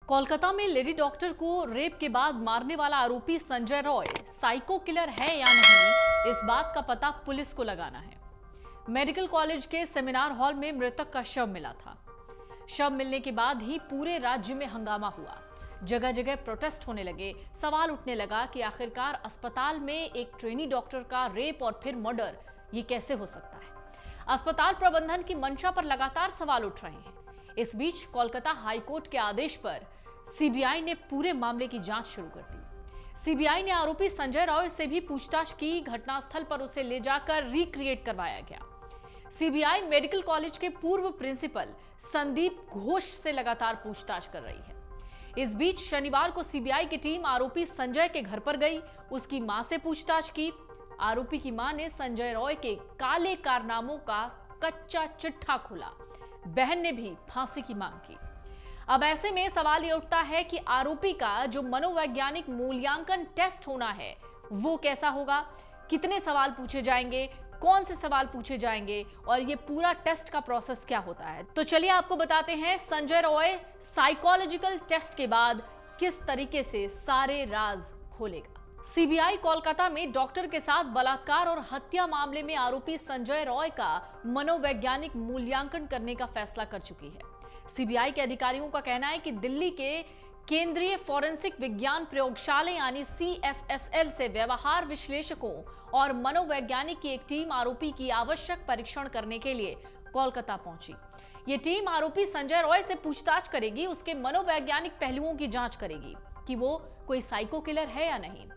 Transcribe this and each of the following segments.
कोलकाता में lady doctor को rape के बाद मारने वाला आरोपी संजय रॉय साइको किलर है या नहीं, इस बात का पता पुलिस को लगाना है। मेडिकल कॉलेज के सेमिनार हॉल में मृतक का शव मिला था। शव मिलने के बाद ही पूरे राज्य में हंगामा हुआ। जगह जगह प्रोटेस्ट होने लगे। सवाल उठने लगा कि आखिरकार अस्पताल में एक ट्रेनी डॉक्टर का रेप और फिर मर्डर, ये कैसे हो सकता है। अस्पताल प्रबंधन की मंशा पर लगातार सवाल उठ रहे हैं। इस बीच कोलकाता हाईकोर्ट के आदेश पर सीबीआई ने पूरे मामले की जांच शुरू कर दी। सीबीआई ने आरोपी संजय रॉय से भी पूछताछ की। घटनास्थल पर उसे ले जाकर रिक्रिएट करवाया गया। सीबीआई मेडिकल कॉलेज के पूर्व प्रिंसिपल संदीप घोष से लगातार पूछताछ कर रही है। इस बीच शनिवार को सीबीआई की टीम आरोपी संजय के घर पर गई। उसकी मां से पूछताछ की। आरोपी की मां ने संजय रॉय के काले कारनामों का कच्चा चिट्ठा खोला। बहन ने भी फांसी की मांग की। अब ऐसे में सवाल ये उठता है कि आरोपी का जो मनोवैज्ञानिक मूल्यांकन टेस्ट होना है वो कैसा होगा, कितने सवाल पूछे जाएंगे, कौन से सवाल पूछे जाएंगे और ये पूरा टेस्ट का प्रोसेस क्या होता है। तो चलिए आपको बताते हैं संजय रॉय साइकोलॉजिकल टेस्ट के बाद किस तरीके से सारे राज खोलेगा। सीबीआई कोलकाता में डॉक्टर के साथ बलात्कार और हत्या मामले में आरोपी संजय रॉय का मनोवैज्ञानिक मूल्यांकन करने का फैसला कर चुकी है। सीबीआई के अधिकारियों का कहना है कि दिल्ली के केंद्रीय फॉरेंसिक विज्ञान प्रयोगशाला यानी CFSL से व्यवहार विश्लेषकों और मनोवैज्ञानिक की एक टीम आरोपी की आवश्यक परीक्षण करने के लिए कोलकाता पहुंची। ये टीम आरोपी संजय रॉय से पूछताछ करेगी, उसके मनोवैज्ञानिक पहलुओं की जांच करेगी कि वो कोई साइको किलर है या नहीं।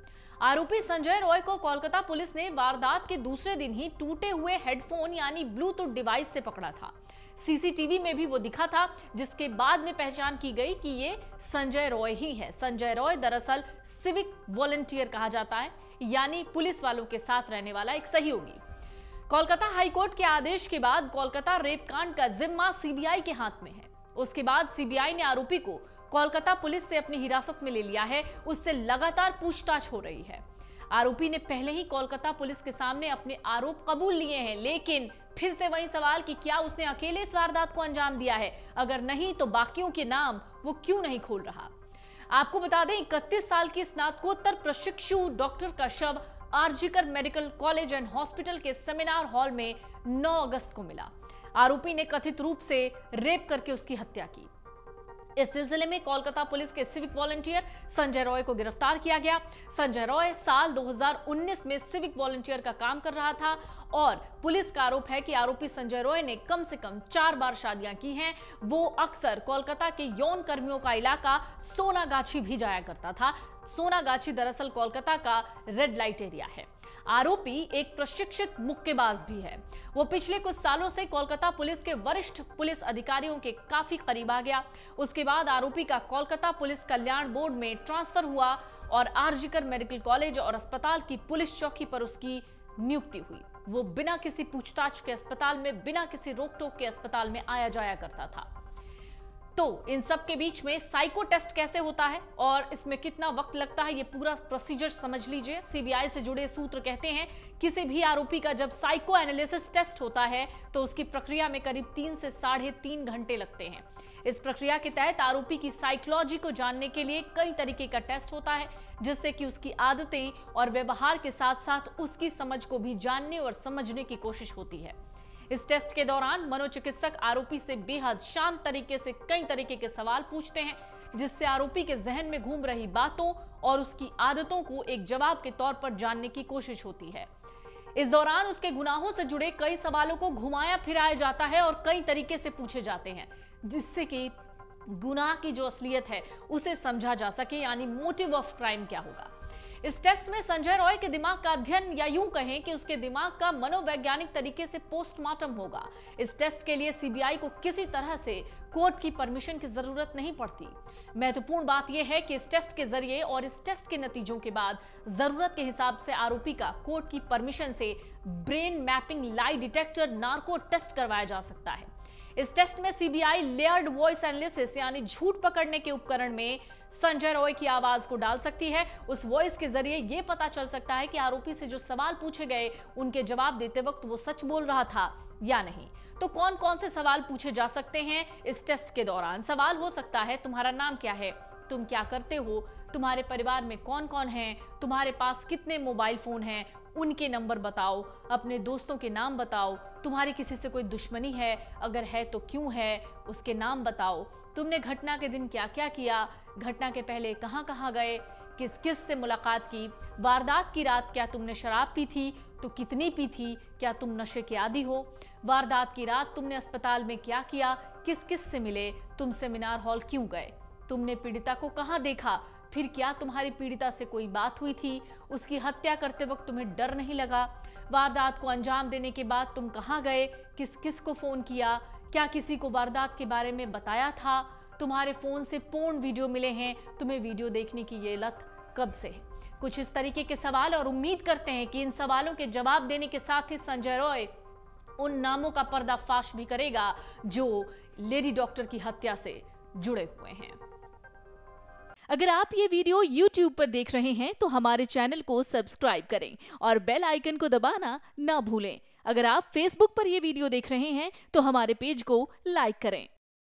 आरोपी संजय रॉय को कोलकाता पुलिस ने वारदात के दूसरे दिन ही टूटे हुए हेडफोन यानी ब्लूटूथ डिवाइस से पकड़ा था। सीसीटीवी में भी वो दिखा था, जिसके बाद में पहचान की गई कि ये संजय रॉय ही है। संजय रॉय दरअसल सिविक वॉलंटियर कहा जाता है, यानी पुलिस वालों के साथ रहने वाला एक सहयोगी। कोलकाता हाईकोर्ट के आदेश के बाद कोलकाता रेप कांड का जिम्मा सीबीआई के हाथ में है। उसके बाद सीबीआई ने आरोपी को कोलकाता पुलिस से अपनी हिरासत में ले लिया है। उससे लगातार पूछताछ हो रही है। आरोपी ने पहले ही कोलकाता पुलिस के सामने अपने आरोप कबूल लिए हैं, लेकिन फिर से वही सवाल कि क्या उसने अकेले इस वारदात को अंजाम दिया है। अगर नहीं तो बाकियों के नाम वो क्यों नहीं खोल रहा। आपको बता दें 31 साल की स्नातकोत्तर प्रशिक्षु डॉक्टर का शव RG Kar medical college and hospital के सेमिनार हॉल में 9 अगस्त को मिला। आरोपी ने कथित रूप से रेप करके उसकी हत्या की। इस सिलसिले में कोलकाता पुलिस के सिविक वॉलंटियर संजय रॉय को गिरफ्तार किया गया। संजय रॉय साल 2019 में सिविक वॉलंटियर का काम कर रहा था और पुलिस का आरोप है कि आरोपी संजय रॉय ने कम से कम 4 बार शादियां की हैं। वो अक्सर कोलकाता के यौन कर्मियों का इलाका सोनागाछी भी जाया करता था। सोनागाछी दरअसल कोलकाता का रेड लाइट एरिया है। आरोपी एक प्रशिक्षित मुक्केबाज भी है। वो पिछले कुछ सालों से कोलकाता पुलिस के वरिष्ठ पुलिस अधिकारियों के काफी करीब आ गया। उसके बाद आरोपी का कोलकाता पुलिस कल्याण बोर्ड में ट्रांसफर हुआ और आरजीकर मेडिकल कॉलेज और अस्पताल की पुलिस चौकी पर उसकी नियुक्ति हुई। वो बिना किसी पूछताछ के अस्पताल में, बिना किसी रोक टोक के अस्पताल में आया जाया करता था। तो इन सब के बीच में साइको टेस्ट कैसे होता है और इसमें कितना वक्त लगता है, ये पूरा प्रोसीजर समझ लीजिए। सीबीआई से जुड़े सूत्र कहते हैं किसी भी आरोपी का जब साइको एनालिसिस टेस्ट होता है तो उसकी प्रक्रिया में करीब 3 से 3.5 घंटे लगते हैं। इस प्रक्रिया के तहत आरोपी की साइकोलॉजी को जानने के लिए कई तरीके का टेस्ट होता है, जिससे कि उसकी आदतें और व्यवहार के साथ साथ उसकी समझ को भी जानने और समझने की कोशिश होती है। इस टेस्ट के दौरान मनोचिकित्सक आरोपी से बेहद शांत तरीके से कई तरीके के सवाल पूछते हैं, जिससे आरोपी के जहन में घूम रही बातों और उसकी आदतों को एक जवाब के तौर पर जानने की कोशिश होती है। इस दौरान उसके गुनाहों से जुड़े कई सवालों को घुमाया फिराया जाता है और कई तरीके से पूछे जाते हैं, जिससे कि गुनाह की जो असलियत है उसे समझा जा सके, यानी मोटिव ऑफ क्राइम क्या होगा। इस टेस्ट में संजय रॉय के दिमाग का अध्ययन, या यूं कहें कि उसके दिमाग का मनोवैज्ञानिक तरीके से पोस्टमार्टम होगा। इस टेस्ट के लिए सीबीआई को किसी तरह से कोर्ट की परमिशन की जरूरत नहीं पड़ती। महत्वपूर्ण बात यह है कि इस टेस्ट के जरिए और इस टेस्ट के नतीजों के बाद जरूरत के हिसाब से आरोपी का कोर्ट की परमिशन से brain mapping lie detector narco test करवाया जा सकता है। इस टेस्ट में सीबीआई लेयर्ड वॉइस एनालिसिस यानी झूठ पकड़ने के उपकरण में संजय रॉय की आवाज को डाल सकती है। उस वॉइस के जरिए यह पता चल सकता है कि आरोपी से जो सवाल पूछे गए उनके जवाब देते वक्त वो सच बोल रहा था या नहीं। तो कौन कौन से सवाल पूछे जा सकते हैं इस टेस्ट के दौरान? सवाल हो सकता है तुम्हारा नाम क्या है, तुम क्या करते हो, तुम्हारे परिवार में कौन कौन है, तुम्हारे पास कितने मोबाइल फोन हैं, उनके नंबर बताओ, अपने दोस्तों के नाम बताओ, तुम्हारी किसी से कोई दुश्मनी है, अगर है तो क्यों है, उसके नाम बताओ, तुमने घटना के दिन क्या क्या किया, घटना के पहले कहाँ कहाँ गए, किस किस से मुलाकात की, वारदात की रात क्या तुमने शराब पी थी, तो कितनी पी थी, क्या तुम नशे के आदी हो, वारदात की रात तुमने अस्पताल में क्या किया, किस किस से मिले, तुम सेमिनार हॉल क्यों गए, तुमने पीड़िता को कहाँ देखा, फिर क्या तुम्हारी पीड़िता से कोई बात हुई थी, उसकी हत्या करते वक्त तुम्हें डर नहीं लगा, वारदात को अंजाम देने के बाद तुम कहाँ गए, किस किस को फोन किया, क्या किसी को वारदात के बारे में बताया था, तुम्हारे फोन से पोर्न वीडियो मिले हैं, तुम्हें वीडियो देखने की ये लत कब से है। कुछ इस तरीके के सवाल, और उम्मीद करते हैं कि इन सवालों के जवाब देने के साथ ही संजय रॉय उन नामों का पर्दाफाश भी करेगा जो लेडी डॉक्टर की हत्या से जुड़े हुए हैं। अगर आप ये वीडियो YouTube पर देख रहे हैं तो हमारे चैनल को सब्सक्राइब करें और बेल आइकन को दबाना ना भूलें। अगर आप Facebook पर ये वीडियो देख रहे हैं तो हमारे पेज को लाइक करें।